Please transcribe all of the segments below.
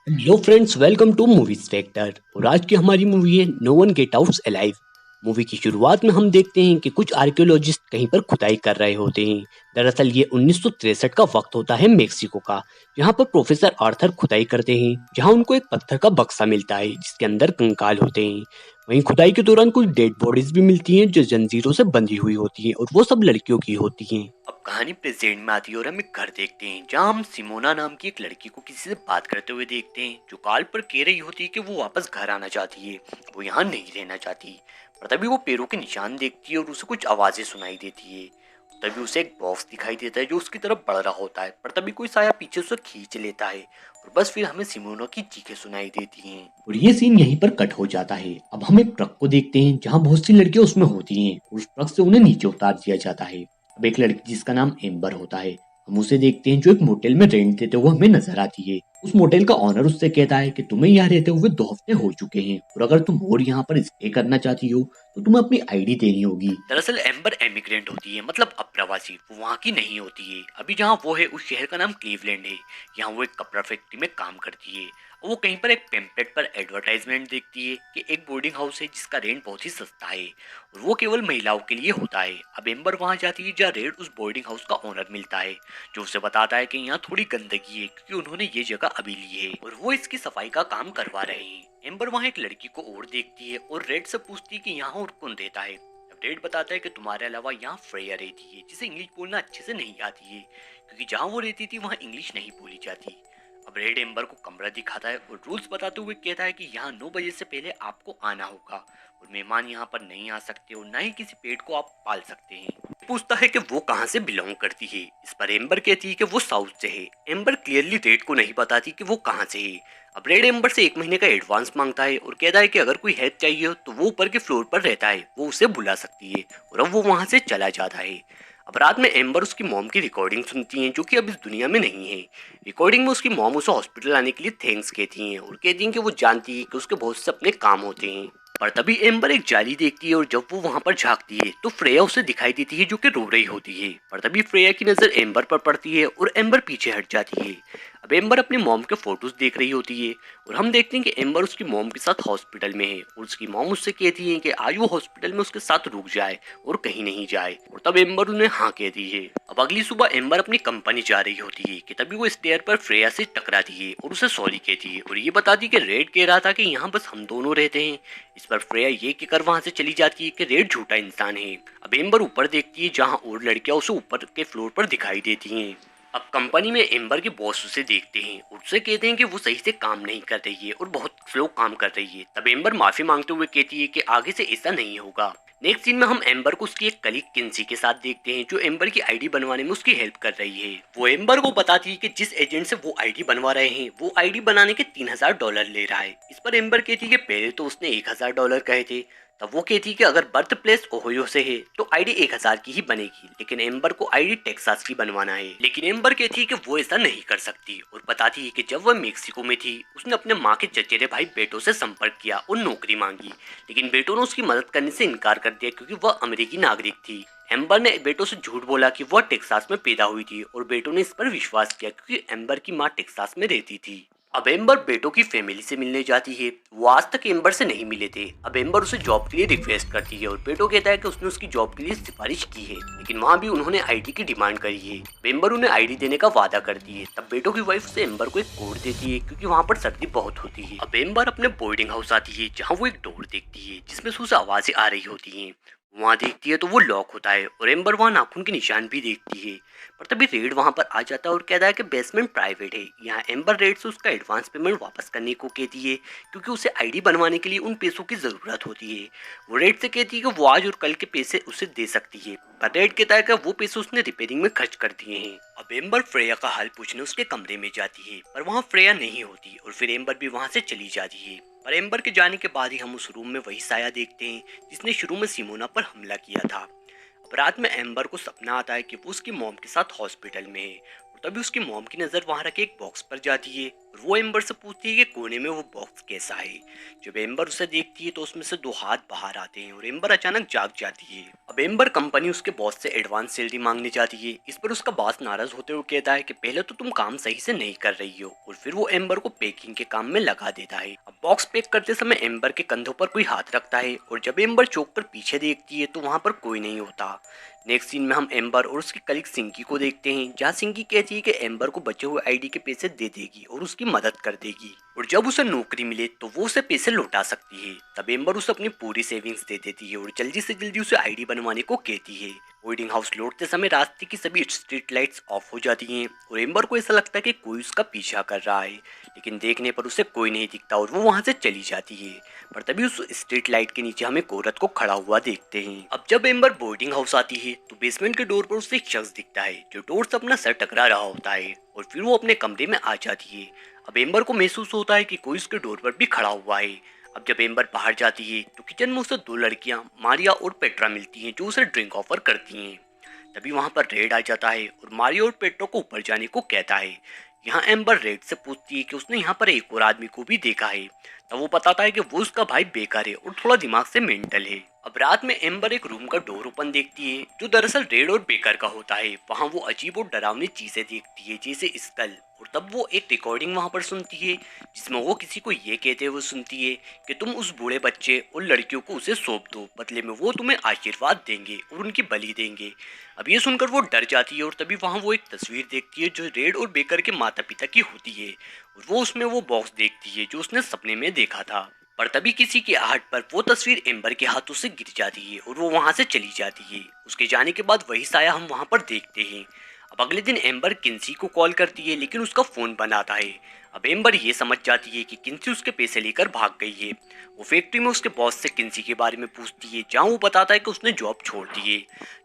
Hello friends, welcome to movies factor. और आज की हमारी मूवी है no one get out alive. Movie की शुरुआत में हम देखते हैं कि कुछ आर्कियोलॉजिस्ट कहीं पर खुदाई कर रहे होते हैं। दरअसल ये 1963 का वक्त होता है मेक्सिको का, जहाँ पर प्रोफेसर आर्थर खुदाई करते हैं, जहाँ उनको एक पत्थर का बक्सा मिलता है जिसके अंदर कंकाल होते हैं। वहीं खुदाई के दौरान कुछ डेड बॉडीज भी मिलती हैं जो जंजीरों से बंधी हुई होती हैं, और वो सब लड़कियों की होती हैं। अब कहानी प्रेजेंट में आती है और हम एक घर देखते हैं जहां हम सिमोना नाम की एक लड़की को किसी से बात करते हुए देखते हैं, जो कॉल पर कह रही होती है कि वो वापस घर आना चाहती है, वो यहाँ नहीं रहना चाहती। पर तभी वो पैरों के निशान देखती है और उसे कुछ आवाजें सुनाई देती है। तभी उसे एक बॉक्स दिखाई देता है जो उसकी तरफ बढ़ रहा होता है, पर तभी कोई साया पीछे उसे खींच लेता है और बस फिर हमें सिमोना की चीखें सुनाई देती हैं। और ये सीन यहीं पर कट हो जाता है। अब हम एक ट्रक को देखते हैं जहाँ बहुत सी लड़कियां उसमें होती हैं और उस ट्रक से उन्हें नीचे उतार दिया जाता है। अब एक लड़की जिसका नाम एम्बर होता है, हम उसे देखते हैं जो एक मोटेल में रेंट देते हुए हमें नजर आती है। उस मोटेल का ऑनर उससे कहता है कि तुम्हें यहाँ रहते हुए 2 हफ्ते हो चुके हैं और अगर तुम और यहाँ पर स्टे करना चाहती हो तो तुम्हें अपनी आईडी देनी होगी। दरअसल एम्बर एमिग्रेंट होती है, मतलब अप्रवासी, वो वहाँ की नहीं होती है। अभी जहाँ वो है उस शहर का नाम क्लीवलैंड है। यहाँ वो एक कपड़ा फैक्ट्री में काम करती है। वो कहीं पर एक पेम्पलेट पर एडवर्टाइजमेंट देखती है कि एक बोर्डिंग हाउस है जिसका रेंट बहुत ही सस्ता है और वो केवल महिलाओं के लिए होता है। अब एम्बर वहां जाती है जहाँ रेंट उस बोर्डिंग हाउस का ओनर मिलता है, जो उसे बताता है कि यहाँ थोड़ी गंदगी है क्योंकि उन्होंने ये जगह अभी ली है और वो इसकी सफाई का काम करवा रहे हैं। एम्बर वहाँ एक लड़की को और देखती है और रेड से पूछती है कि यहाँ और कौन रहता है। अब रेड बताता है कि तुम्हारे अलावा यहाँ फ्रेया रहती है जिसे इंग्लिश बोलना अच्छे से नहीं आती है, क्योंकि जहाँ वो रहती थी वहाँ इंग्लिश नहीं बोली जाती। अब रेड एम्बर को कमरा दिखाता है और रूल्स बताते हुए कहता है कि यहाँ 9 बजे से पहले आपको आना होगा और मेहमान यहाँ पर नहीं आ सकते और ना ही किसी पेट को आप पाल सकते हैं। पूछता है कि वो कहाँ से बिलोंग करती है। इस पर एम्बर कहती है कि वो साउथ से है। एम्बर क्लियरली रेड को नहीं बताती कि वो कहाँ से है। अब रेड एम्बर से 1 महीने का एडवांस मांगता है और कहता है कि अगर कोई हेल्प चाहिए हो तो वो ऊपर के फ्लोर पर रहता है, वो उसे बुला सकती है। और अब वो वहां से चला जाता है। अब रात में एम्बर उसकी मॉम की रिकॉर्डिंग सुनती हैं जो कि अब इस दुनिया में नहीं है। रिकॉर्डिंग में उसकी मॉम उसे हॉस्पिटल आने के लिए थैंक्स कहती हैं और कहती हैं कि वो जानती है कि उसके बहुत से अपने काम होते हैं। पर तभी एम्बर एक जाली देखती है और जब वो वहां पर झांकती है तो फ्रेया उसे दिखाई देती है जो कि रो रही होती है। पर तभी फ्रेया की नजर एम्बर पर पड़ती है और एम्बर पीछे हट जाती है। अब एम्बर अपनी मॉम के फोटोज देख रही होती है और हम देखते हैं कि एम्बर उसकी मॉम के साथ हॉस्पिटल में है और उसकी मॉम उससे कहती है कि आज वो हॉस्पिटल में उसके साथ रुक जाए और कहीं नहीं जाए, और तब एम्बर उन्हें हाँ कहती है। अब अगली सुबह एम्बर अपनी कंपनी जा रही होती है कि तभी वो स्टेयर पर फ्रेया से टकराती है और उसे सॉरी कहती है और ये बताती है कि रेड कह रहा था कि यहाँ बस हम दोनों रहते हैं। इस पर फ्रेया ये कहकर वहां से चली जाती है कि रेड झूठा इंसान है। अब एम्बर ऊपर देखती है जहाँ और लड़कियां उसे ऊपर के फ्लोर पर दिखाई देती हैं। अब कंपनी में एम्बर के बॉस उसे देखते हैं और उससे कहते हैं कि वो सही से काम नहीं कर रही है और बहुत स्लो काम कर रही है। तब एम्बर माफी मांगते हुए कहती है कि आगे से ऐसा नहीं होगा। नेक्स्ट सीन में हम एम्बर को उसकी एक कलीग किंसी के साथ देखते हैं जो एम्बर की आईडी बनवाने में उसकी हेल्प कर रही है। वो एम्बर को बताती है कि जिस एजेंट से वो आईडी बनवा रहे हैं वो आईडी बनाने के $3000 ले रहा है। इस पर एम्बर कहती है कि पहले तो उसने $1000 कहे थे। तब वो कहती है कि अगर बर्थ प्लेस ओहियो से है तो आईडी 1000 की ही बनेगी, लेकिन एम्बर को आईडी टेक्सास की बनवाना है। लेकिन एम्बर कहती है कि वो ऐसा नहीं कर सकती और बताती है कि जब वह मेक्सिको में थी उसने अपने माँ के चचेरे भाई बेटो से संपर्क किया और नौकरी मांगी, लेकिन बेटो ने उसकी मदद करने से इनकार कर दिया क्योंकि वह अमेरिकी नागरिक थी। एम्बर ने बेटो से झूठ बोला कि वह टेक्सास में पैदा हुई थी और बेटो ने इस पर विश्वास किया क्योंकि एम्बर की माँ टेक्सास में रहती थी। अब एम्बर बेटो की फैमिली से मिलने जाती है। वो आज तक एम्बर से नहीं मिले थे। अब एम्बर उसे जॉब के लिए रिक्वेस्ट करती है और बेटो कहता है कि उसने उसकी जॉब के लिए सिफारिश की है, लेकिन वहाँ भी उन्होंने आईडी की डिमांड करी है। एम्बर उन्हें आईडी देने का वादा करती है। तब बेटो की वाइफ उसे एम्बर को एक कोड देती है क्योंकि वहाँ पर सर्दी बहुत होती है। अब एम्बर अपने बोर्डिंग हाउस आती है जहाँ वो एक डोर देखती है जिसमें से उसे आवाजें आ रही होती है। वहाँ देखती है तो वो लॉक होता है और एम्बर वहाँ नाखून के निशान भी देखती है। पर तभी रेड वहाँ पर आ जाता है और कहता है कि बेसमेंट प्राइवेट है। यहाँ एम्बर रेड से उसका एडवांस पेमेंट वापस करने को कहती है क्योंकि उसे आईडी बनवाने के लिए उन पैसों की जरूरत होती है। वो रेड से कहती है कि वो आज और कल के पैसे उसे दे सकती है, पर रेड कहता है कि वो पैसे उसने रिपेयरिंग में खर्च कर दिए हैं। अब एम्बर फ्रेया का हाल पूछने उसके कमरे में जाती है, पर वहाँ फ्रेया नहीं होती और फिर एम्बर भी वहाँ से चली जाती है। पर एम्बर के जाने के बाद ही हम उस रूम में वही साया देखते हैं जिसने शुरू में सिमोना पर हमला किया था। अब रात में एम्बर को सपना आता है कि वो उसकी मॉम के साथ हॉस्पिटल में है और तभी उसकी मॉम की नज़र वहाँ रखे एक बॉक्स पर जाती है और वो एम्बर से पूछती है कि कोने में वो बॉक्स कैसा है। जब एम्बर उसे देखती है तो उसमें से दो हाथ बाहर आते हैं और एम्बर अचानक जाग जाती है। अब एम्बर कंपनी उसके बॉस से एडवांस सैलरी मांगने जाती है। इस पर उसका बॉस नाराज होते हुए कहता है कि पहले तो तुम काम सही से नहीं कर रही हो, और फिर वो एम्बर को पैकिंग के काम में लगा देता है। अब बॉक्स पैक करते समय एम्बर के कंधों पर कोई हाथ रखता है और जब एम्बर चौंक कर पीछे देखती है तो वहां पर कोई नहीं होता। नेक्स्ट सीन में हम एम्बर और उसके कलीग सिंकी को देखते हैं, जहाँ सिंकी कहती है कि एम्बर को बचे हुए आईडी के पैसे दे देगी और उसकी मदद कर देगी, और जब उसे नौकरी मिले तो वो उसे पैसे लौटा सकती है। तब एम्बर उसे अपनी पूरी सेविंग्स दे देती है और जल्दी से जल्दी उसे आईडी बनवाने को कहती है। बोर्डिंग हाउस लौटते समय रास्ते की सभी स्ट्रीट लाइट्स ऑफ हो जाती हैं और एम्बर को ऐसा लगता है कि कोई उसका पीछा कर रहा है, लेकिन देखने पर उसे कोई नहीं दिखता और वो वहां से चली जाती है। पर तभी उस स्ट्रीट लाइट के नीचे हम एक औरत को खड़ा हुआ देखते हैं। अब जब एम्बर बोर्डिंग हाउस आती है तो बेसमेंट के डोर पर उसे एक शख्स दिखता है जो डोर से अपना सर टकरा रहा होता है और फिर वो अपने कमरे में आ जाती है। अब एम्बर को महसूस होता है कि कोई उसके डोर पर भी खड़ा हुआ है। अब जब एम्बर बाहर जाती है तो किचन में उसे दो लड़कियां मारिया और पेट्रा मिलती हैं जो उसे ड्रिंक ऑफर करती हैं। तभी वहां पर रेड आ जाता है और मारिया और पेट्रा को ऊपर जाने को कहता है। यहाँ एम्बर रेड से पूछती है कि उसने यहाँ पर एक और आदमी को भी देखा है। तब वो बताता है कि वो उसका भाई बेकार है और थोड़ा दिमाग से मेंटल है। अब रात में एम्बर एक रूम का डोर ओपन देखती है जो दरअसल रेड और बेकर का होता है। वहाँ वो अजीब और डरावनी चीजें देखती है जैसे स्कल, और तब वो एक रिकॉर्डिंग वहाँ पर सुनती है जिसमें वो किसी को ये कहते हुए सुनती है कि तुम उस बूढ़े बच्चे और लड़कियों को उसे सौंप दो, बदले में वो तुम्हें आशीर्वाद देंगे और उनकी बलि देंगे। अब ये सुनकर वो डर जाती है और तभी वहाँ वो एक तस्वीर देखती है जो रेड और बेकर के माता पिता की होती है, और वो उसमें वो बॉक्स देखती है जो उसने सपने में देखा था। पर तभी किसी की आहट पर वो तस्वीर एम्बर के हाथों से गिर जाती है और वो वहां से चली जाती है। उसके जाने के बाद वही साया हम वहां पर देखते हैं। अब अगले दिन एम्बर किन्सी को कॉल करती है लेकिन उसका फोन बंद आता है। अब एम्बर ये समझ जाती है कि किन्सी उसके पैसे लेकर भाग गई है। वो फैक्ट्री में उसके बॉस से किन्सी के बारे में पूछती है जहाँ वो बताता है कि उसने जॉब छोड़ दी है।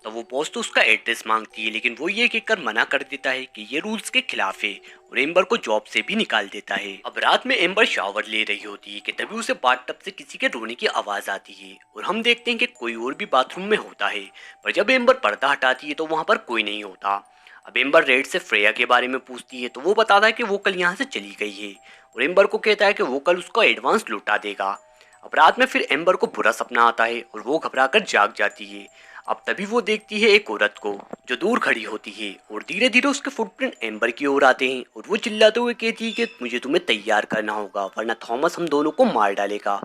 तब वो बॉस तो उसका एड्रेस मांगती है लेकिन वो ये कहकर मना कर देता है कि ये रूल्स के खिलाफ है और एम्बर को जॉब से भी निकाल देता है। अब रात में एम्बर शावर ले रही होती है कि तभी उसे बाथटब से किसी के रोने की आवाज आती है और हम देखते हैं कि कोई और भी बाथरूम में होता है। पर जब एम्बर पर्दा हटाती है तो वहां पर कोई नहीं होता। अब एम्बर रेड से फ्रेया के बारे में पूछती है तो वो बताता है कि वो कल यहाँ से चली गई है और एम्बर को कहता है कि वो कल उसको एडवांस लौटा देगा। अब रात में फिर एम्बर को बुरा सपना आता है और वो घबराकर जाग जाती है। अब तभी वो देखती है एक औरत को जो दूर खड़ी होती है और धीरे धीरे उसके फुटप्रिंट एम्बर की ओर आते हैं और वो चिल्लाते हुए कहती है कि मुझे तुम्हें तैयार करना होगा वरना थॉमस हम दोनों को मार डालेगा।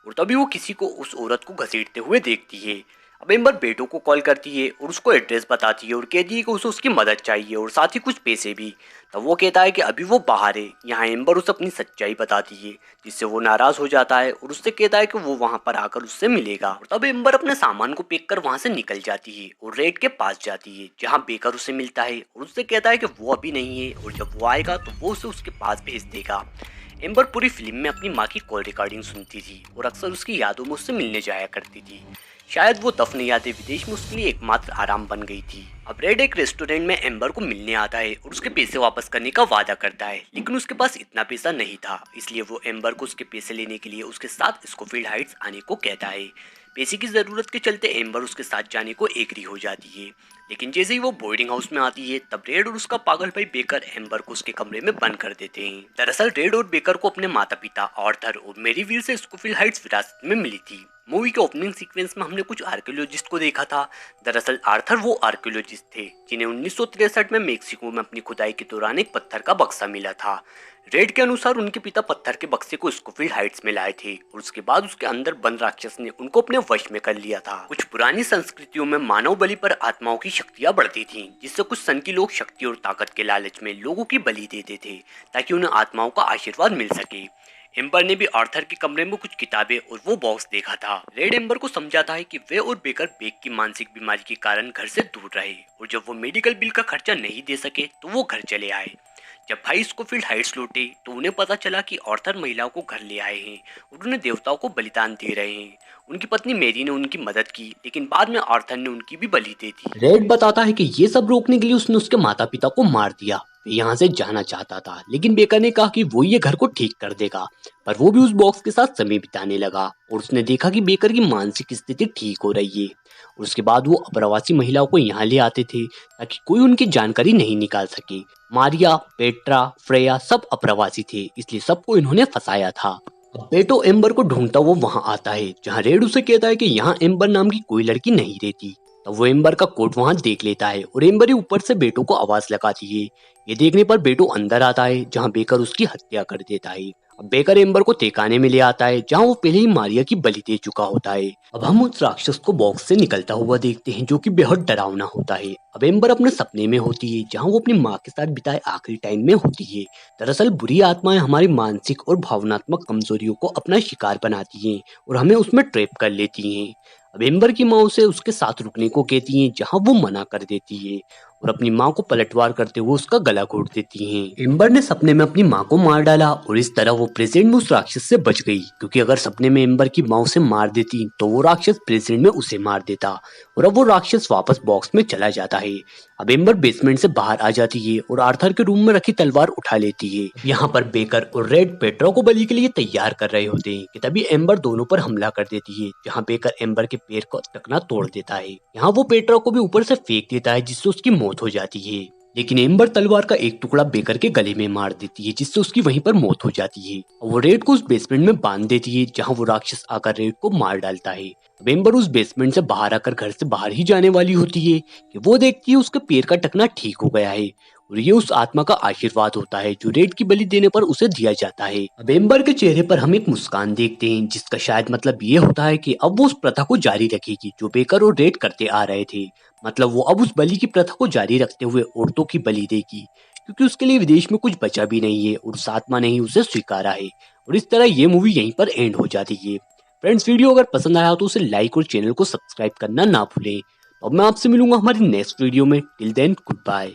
और तभी वो किसी को उस औरत को घसीटते हुए देखती है। अब एम्बर बेटो को कॉल करती है और उसको एड्रेस बताती है और कहती है कि उसे उसकी मदद चाहिए और साथ ही कुछ पैसे भी। तब वो कहता है कि अभी वो बाहर है। यहाँ एम्बर उसे अपनी सच्चाई बताती है जिससे वो नाराज हो जाता है और उससे कहता है कि वो वहाँ पर आकर उससे मिलेगा। और तब एम्बर अपने सामान को पैक कर वहाँ से निकल जाती है और रेड के पास जाती है जहाँ बेकर उसे मिलता है और उससे कहता है कि वो अभी नहीं है और जब वो आएगा तो वो उसे उसके पास भेज देगा। एम्बर पूरी फिल्म में अपनी माँ की कॉल रिकॉर्डिंग सुनती थी और अक्सर उसकी यादों में उससे मिलने जाया करती थी। शायद वो दफन यादें विदेश में उसके लिए एकमात्र आराम बन गई थी। अब रेड एक रेस्टोरेंट में एम्बर को मिलने आता है और उसके पैसे वापस करने का वादा करता है, लेकिन उसके पास इतना पैसा नहीं था, इसलिए वो एम्बर को उसके पैसे लेने के लिए उसके साथ स्कोफील्ड हाइट्स आने को कहता है। पैसे की जरूरत के चलते एम्बर उसके साथ जाने को एग्री हो जाती है, लेकिन जैसे ही वो बोर्डिंग हाउस में आती है तब रेड और उसका पागल भाई बेकर एम्बर को उसके कमरे में बंद कर देते हैं। दरअसल रेड और बेकर को अपने माता पिता आर्थर और मेरीवील से स्कोफील्ड हाइट्स विरासत में मिली थी। मूवी के ओपनिंग सीक्वेंस में हमने कुछ आर्कियोलॉजिस्ट को देखा था। दरअसल आर्थर वो आर्कियोलॉजिस्ट थे जिन्हें 1963 में मेक्सिको में अपनी खुदाई के दौरान एक पत्थर का बक्सा मिला था। रेड के अनुसार उनके पिता पत्थर के बक्से को स्कोफील्ड हाइट्स में लाए थे और उसके बाद उसके अंदर बंद राक्षस ने उनको अपने वश में कर लिया था। कुछ पुरानी संस्कृतियों में मानव बलि पर आत्माओं की शक्तियां बढ़ती थीं, जिससे कुछ सन की लोग शक्ति और ताकत के लालच में लोगों की बलि देते थे ताकि उन्हें आत्माओं का आशीर्वाद मिल सके। एम्बर ने भी आर्थर के कमरे में कुछ किताबें और वो बॉक्स देखा था। रेड एम्बर को समझाता है कि वे और बेकर बेक की मानसिक बीमारी के कारण घर से दूर रहे और जब वो मेडिकल बिल का खर्चा नहीं दे सके तो वो घर चले आए। जब भाई स्कोफील्ड हाइट्स लौटे तो उन्हें पता चला कि आर्थर महिलाओं को घर ले आए हैं और उन्हें देवताओं को बलिदान दे रहे हैं। उनकी पत्नी मेरी ने उनकी मदद की, लेकिन बाद में आर्थर ने उनकी भी बलि दे दी। रेड बताता है कि ये सब रोकने के लिए उसने उसके माता पिता को मार दिया। वे यहाँ से जाना चाहता था, लेकिन बेकर ने कहा कि वो ये घर को ठीक कर देगा। पर वो भी उस बॉक्स के साथ समय बिताने लगा और उसने देखा कि बेकर की मानसिक स्थिति ठीक हो रही है और उसके बाद वो अप्रवासी महिलाओं को यहाँ ले आते थे ताकि कोई उनकी जानकारी नहीं निकाल सके। मारिया, पेट्रा, फ्रेया सब अप्रवासी थे, इसलिए सबको इन्होंने फंसाया था। अब बेटो एम्बर को ढूंढता वो वहां आता है जहां रेड उसे कहता है कि यहाँ एम्बर नाम की कोई लड़की नहीं रहती। तब वो एम्बर का कोट वहां देख लेता है और एम्बर ही ऊपर से बेटो को आवाज लगाती है। ये देखने पर बेटो अंदर आता है जहां बेकर उसकी हत्या कर देता है। अब बेकर एम्बर को तेकाने में ले आता है जहां वो पहले ही मारिया की बलि दे चुका होता है। अब हम उस राक्षस को बॉक्स से निकलता हुआ देखते हैं जो कि बेहद डरावना होता है। अब एम्बर अपने सपने में होती है जहां वो अपनी माँ के साथ बिताए आखिरी टाइम में होती है। दरअसल बुरी आत्माएं हमारी मानसिक और भावनात्मक कमजोरियों को अपना शिकार बनाती हैं और हमें उसमें ट्रैप कर लेती हैं। अब एम्बर की माँ उसे उसके साथ रुकने को कहती हैं जहां वो मना कर देती है और अपनी माँ को पलटवार करते हुए उसका गला घोट देती हैं। एम्बर ने सपने में अपनी माँ को मार डाला और इस तरह वो प्रेजेंट में उस राक्षस से बच गई, क्योंकि अगर सपने में एम्बर की माँ उसे मार देती तो वो राक्षस प्रेजेंट में उसे मार देता और अब वो राक्षस वापस बॉक्स में चला जाता है। अब एम्बर बेसमेंट से बाहर आ जाती है और आर्थर के रूम में रखी तलवार उठा लेती है। यहाँ पर बेकर और रेड पेट्रा को बलि के लिए तैयार कर रहे होते हैं कि तभी एम्बर दोनों पर हमला कर देती है, जहाँ बेकर एम्बर के पैर को टकना तोड़ देता है। यहाँ वो पेट्रा को भी ऊपर से फेंक देता है जिससे उसकी मौत हो जाती है, लेकिन एम्बर तलवार का एक टुकड़ा बेकर के गले में मार देती है जिससे उसकी वहीं पर मौत हो जाती है। वो रेड को उस बेसमेंट में बांध देती है जहां वो राक्षस आकर रेड को मार डालता है। अब एम्बर उस बेसमेंट से बाहर आकर घर से बाहर ही जाने वाली होती है कि वो देखती है उसके पैर का टकना ठीक हो गया है और ये उस आत्मा का आशीर्वाद होता है जो रेड की बलि देने पर उसे दिया जाता है। अब एम्बर के चेहरे पर हम एक मुस्कान देखते हैं जिसका शायद मतलब ये होता है कि अब वो उस प्रथा को जारी रखेगी जो बेकर और रेड करते आ रहे थे। मतलब वो अब उस बलि की प्रथा को जारी रखते हुए औरतों की बलि देगी, क्योंकि उसके लिए विदेश में कुछ बचा भी नहीं है और उस आत्मा ने ही उसे स्वीकारा है। और इस तरह ये मूवी यहीं पर एंड हो जाती है। फ्रेंड्स, वीडियो अगर पसंद आया तो उसे लाइक और चैनल को सब्सक्राइब करना ना भूलें। अब मैं आपसे मिलूंगा हमारी नेक्स्ट वीडियो में। Till then, good bye.